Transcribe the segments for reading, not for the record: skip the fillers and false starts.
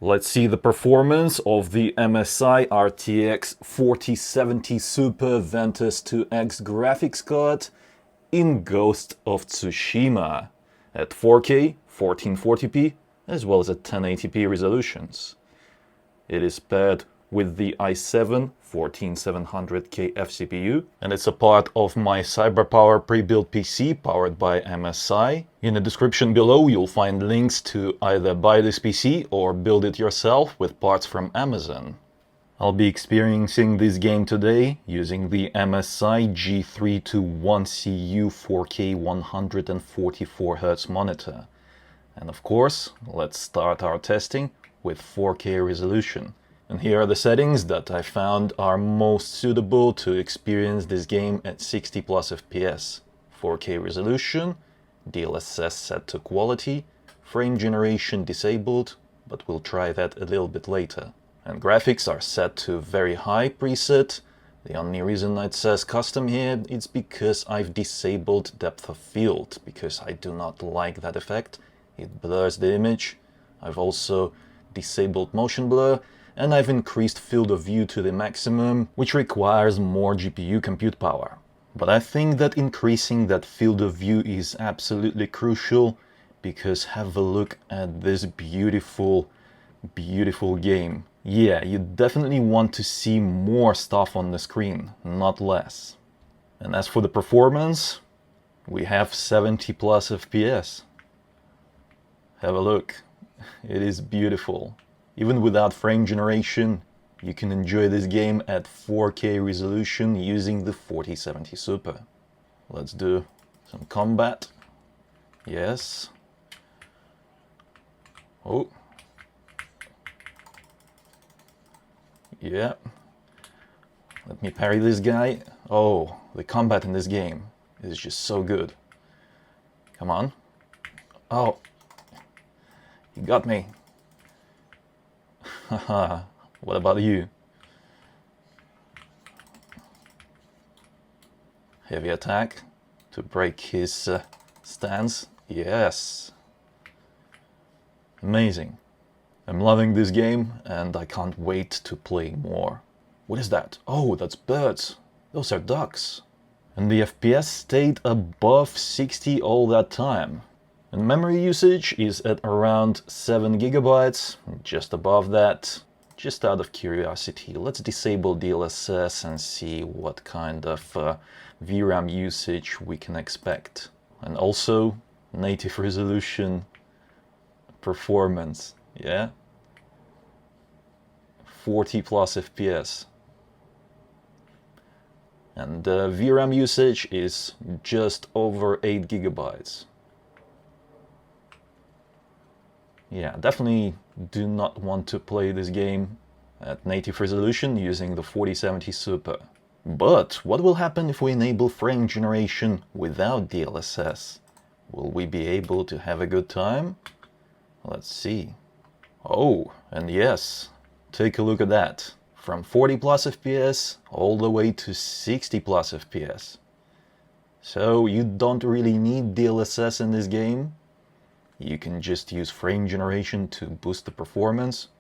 Let's see the performance of the MSI RTX 4070 Super Ventus 2X graphics card in Ghost of Tsushima at 4K, 1440p, as well as at 1080p resolutions. It is paired with the i7-14700K FCPU, and it's a part of my CyberPower pre-built PC powered by MSI. In the description below you'll find links to either buy this PC or build it yourself with parts from Amazon. I'll be experiencing this game today using the MSI G321CU 4K 144Hz monitor. And of course, let's start our testing with 4K resolution. And here are the settings that I found are most suitable to experience this game at 60 plus FPS. 4K resolution, DLSS set to quality, frame generation disabled, but we'll try that a little bit later. And graphics are set to very high preset. The only reason it says custom here is because I've disabled depth of field, because I do not like that effect. It blurs the image. I've also disabled motion blur, and I've increased field of view to the maximum, which requires more GPU compute power. But I think that increasing that field of view is absolutely crucial, because have a look at this beautiful, beautiful game. Yeah, you definitely want to see more stuff on the screen, not less. And as for the performance, we have 70 plus FPS. Have a look. It is beautiful. Even without frame generation, you can enjoy this game at 4K resolution using the 4070 Super. Let's do some combat. Yes. Oh. Yeah. Let me parry this guy. Oh, the combat in this game is just so good. Come on. Oh. You got me. Haha, what about you? Heavy attack to break his stance. Yes. Amazing. I'm loving this game and I can't wait to play more. What is that? Oh, that's birds. Those are ducks. And the FPS stayed above 60 all that time. And memory usage is at around 7 GB, just above that. Just out of curiosity, let's disable DLSS and see what kind of VRAM usage we can expect. And also native resolution performance, yeah? 40 plus FPS. And VRAM usage is just over 8 GB. Yeah, definitely do not want to play this game at native resolution using the 4070 Super. But what will happen if we enable frame generation without DLSS? Will we be able to have a good time? Let's see. Oh, and yes, take a look at that. From 40 plus FPS all the way to 60 plus FPS. So you don't really need DLSS in this game. You can just use frame generation to boost the performance,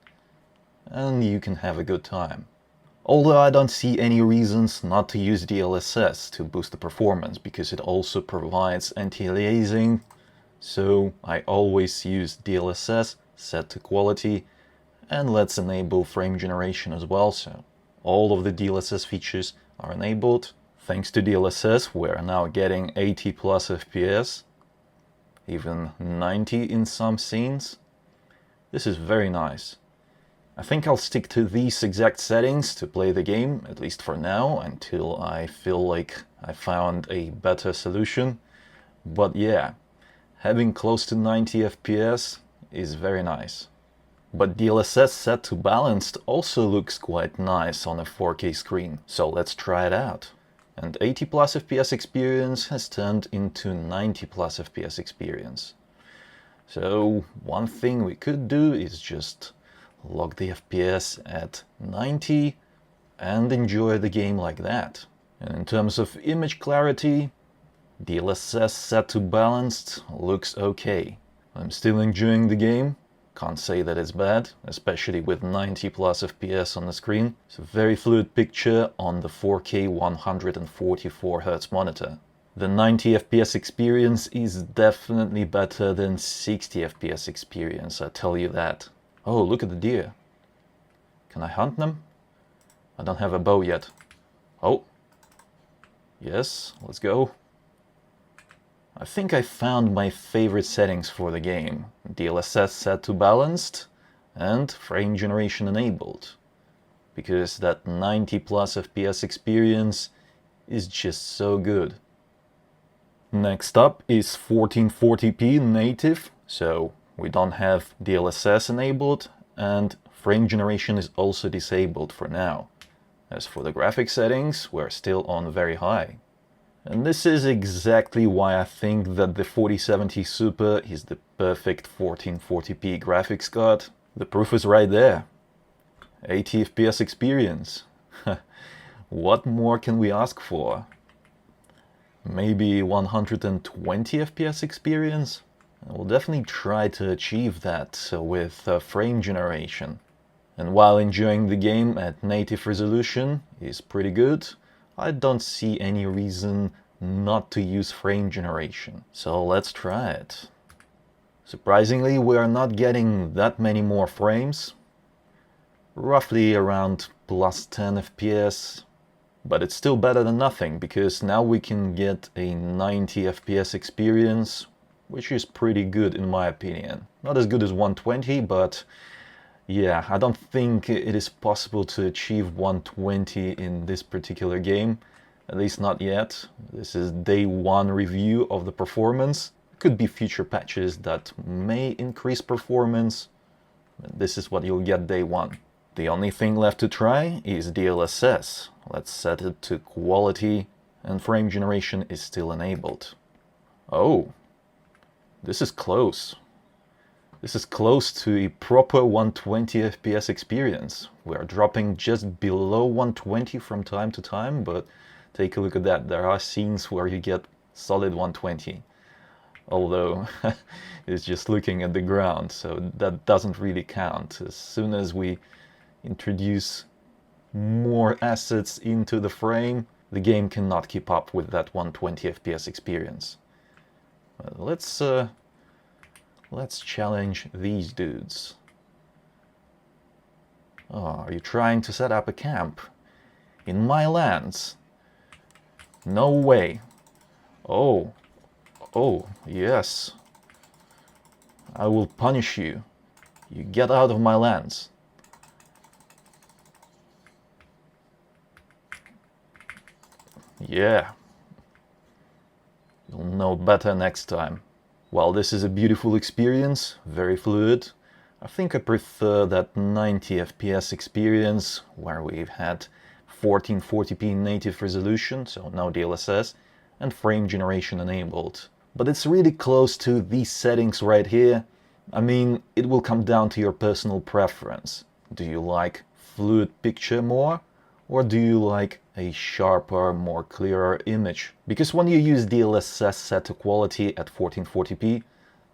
and you can have a good time. Although I don't see any reasons not to use DLSS to boost the performance, because it also provides anti-aliasing, so I always use DLSS set to quality, and let's enable frame generation as well, so all of the DLSS features are enabled. Thanks to DLSS, we're now getting 80 plus FPS. Even 90 in some scenes. This is very nice. I think I'll stick to these exact settings to play the game, at least for now, until I feel like I found a better solution. But yeah, having close to 90 FPS is very nice. But DLSS set to balanced also looks quite nice on a 4K screen, so let's try it out. And 80 plus FPS experience has turned into 90 plus FPS experience. So one thing we could do is just lock the FPS at 90 and enjoy the game like that. And in terms of image clarity, DLSS set to balanced looks okay. I'm still enjoying the game, Can't say that it's bad, especially with 90 plus FPS on the screen. It's a very fluid picture on the 4K 144Hz monitor. The 90 FPS experience is definitely better than 60 FPS experience, I tell you that. Oh, look at the deer. Can I hunt them? I don't have a bow yet. Oh. Yes, let's go. I think I found my favorite settings for the game. DLSS set to balanced and frame generation enabled. Because that 90 plus FPS experience is just so good. Next up is 1440p native, so we don't have DLSS enabled, and frame generation is also disabled for now. As for the graphics settings, we're still on very high. And this is exactly why I think that the 4070 Super is the perfect 1440p graphics card. The proof is right there. 80 FPS experience. What more can we ask for? Maybe 120 FPS experience? We'll definitely try to achieve that with frame generation. And while enjoying the game at native resolution is pretty good, I don't see any reason not to use frame generation. So let's try it. Surprisingly, we are not getting that many more frames. Roughly around plus 10 FPS. But it's still better than nothing, because now we can get a 90 FPS experience, which is pretty good in my opinion. Not as good as 120, but yeah, I don't think it is possible to achieve 120 in this particular game, at least not yet. This is day one review of the performance. Could be future patches that may increase performance. This is what you'll get day one. The only thing left to try is DLSS. Let's set it to quality, and frame generation is still enabled. Oh, this is close. This is close to a proper 120 FPS experience. We are dropping just below 120 from time to time, but take a look at that. There are scenes where you get solid 120. Although it's just looking at the ground, so that doesn't really count. As soon as we introduce more assets into the frame, the game cannot keep up with that 120 FPS experience. Let's challenge these dudes. Oh, are you trying to set up a camp in my lands? No way. Oh, yes. I will punish you. You get out of my lands. Yeah. You'll know better next time. While this is a beautiful experience, very fluid, I think I prefer that 90 FPS experience where we've had 1440p native resolution, so no DLSS, and frame generation enabled. But it's really close to these settings right here. I mean, it will come down to your personal preference. Do you like fluid picture more? Or do you like a sharper, more clearer image? Because when you use DLSS set to quality at 1440p,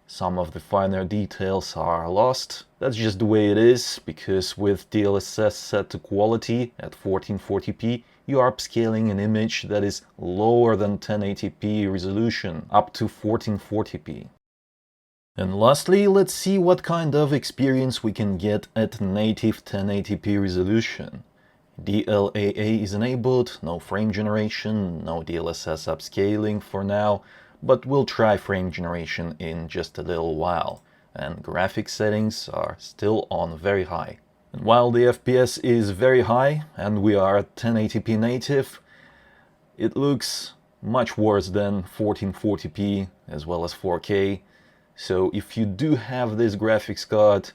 some of the finer details are lost. That's just the way it is, because with DLSS set to quality at 1440p, you are upscaling an image that is lower than 1080p resolution, up to 1440p. And lastly, let's see what kind of experience we can get at native 1080p resolution. DLAA is enabled, no frame generation, no DLSS upscaling for now, but we'll try frame generation in just a little while, and graphics settings are still on very high. And while the FPS is very high and we are at 1080p native, it looks much worse than 1440p as well as 4K, so if you do have this graphics card,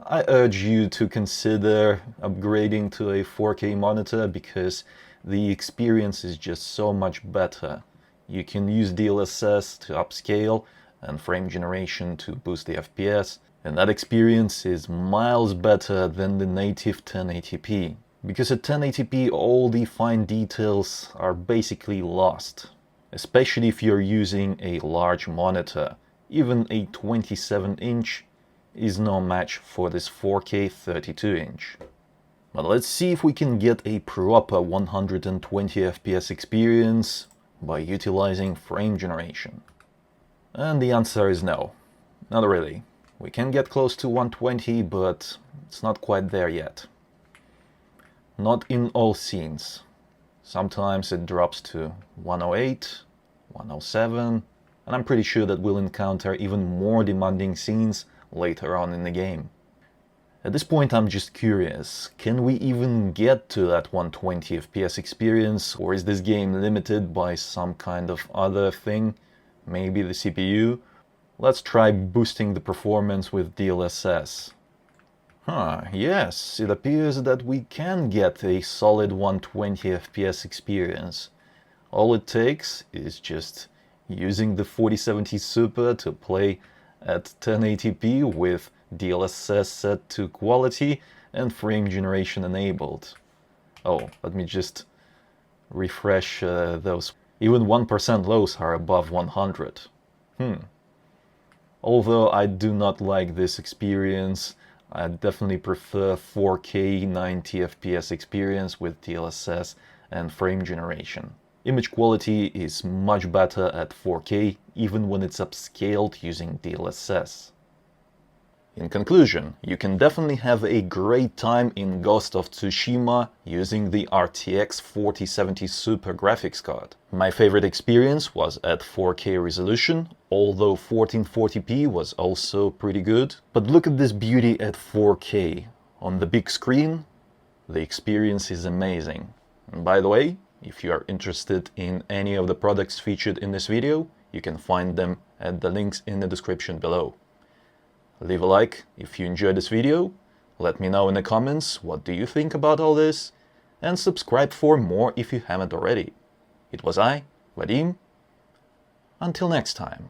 I urge you to consider upgrading to a 4K monitor, because the experience is just so much better. You can use DLSS to upscale and frame generation to boost the FPS, and that experience is miles better than the native 1080p. Because at 1080p all the fine details are basically lost, especially if you're using a large monitor. Even a 27-inch is no match for this 4K 32-inch. But let's see if we can get a proper 120 FPS experience by utilizing frame generation. And the answer is no, not really. We can get close to 120, but it's not quite there yet. Not in all scenes. Sometimes it drops to 108, 107, and I'm pretty sure that we'll encounter even more demanding scenes later on in the game. At this point I'm just curious, can we even get to that 120 FPS experience, or is this game limited by some kind of other thing? Maybe the CPU? Let's try boosting the performance with DLSS. Yes, it appears that we can get a solid 120 FPS experience. All it takes is just using the 4070 Super to play at 1080p with DLSS set to quality and frame generation enabled. Oh, let me just refresh those. Even 1% lows are above 100. Although I do not like this experience, I definitely prefer 4K 90 FPS experience with DLSS and frame generation. Image quality is much better at 4K, even when it's upscaled using DLSS. In conclusion, you can definitely have a great time in Ghost of Tsushima using the RTX 4070 Super graphics card. My favorite experience was at 4K resolution, although 1440p was also pretty good. But look at this beauty at 4K. On the big screen, the experience is amazing. And by the way, if you are interested in any of the products featured in this video, you can find them at the links in the description below. Leave a like if you enjoyed this video, let me know in the comments what do you think about all this, and subscribe for more if you haven't already. It was I, Vadim. Until next time.